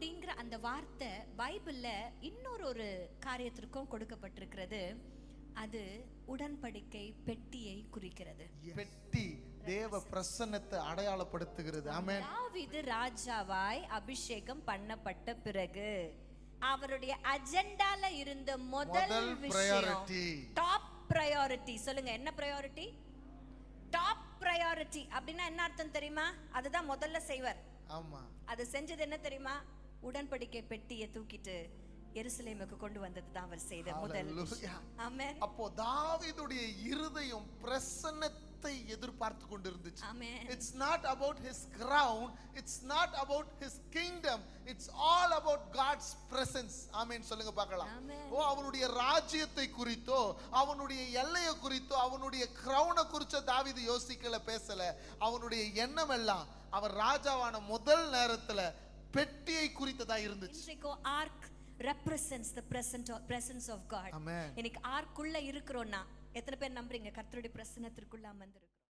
அப்படிங்கிற அந்த வார்த்தை பைபிள்ல இன்னொரு காரியத்திற்கும் கொடுக்கப்பட்டிருக்கிறது. அது உடன்படிக்கை பெட்டியை குறிக்கிறது. பெட்டி தேவ பிரசன்னத்தை அடையாளப்படுத்துகிறது. ஆமென். தாவீது ராஜாவாய் அபிஷேகம் பண்ணப்பட்ட பிறகு அவருடைய அஜெண்டால இருந்த முதல் விஷயம் டாப் பிரையாரிட்டி. சொல்லுங்க, என்ன பிரையாரிட்டி? Top priority. அப்படின்னா என்ன அர்த்தம் தெரியுமா? அதுதான் முதல்ல செய்வார். ஆமா. அது செஞ்சது என்ன தெரியுமா? உடன்படிக்கை பெட்டியை தூக்கிட்டு எருசலேமுக்கு கொண்டு வந்தது தான் அவர் செய்த முதல். ஆமென். அப்போ தாவீதுடைய இருதயம் பிரசன்னத்தை எதிர்பார்த்து கொண்டிருந்துச்சு. ஆமென். It's not about his crown, it's not about his kingdom, it's all about God's presence. ஆமென் சொல்லுங்க பார்க்கலாம். ஓ, அவனுடைய ராஜ்யத்தை குறித்தோ அவனுடைய எல்லையை குறித்தோ அவனுடைய கிரவுனை குறிச்சோ தாவீது யோசிக்கல, பேசல. அவனுடைய எண்ணம் எல்லாம் அவர் ராஜாவான முதல் நேரத்துல பெட்டியை குறித்ததா இருந்துச்சு. இன்றைக்கு arc represents the presence of God. Amen. இன்னைக்கு ஆர்க்குள்ள இருக்கிறோம்னா எத்தனை பேர் நம்புறீங்க கர்த்தருடைய பிரசன்னத்திற்குள்ள அமர்ந்திருக்கிறோம்?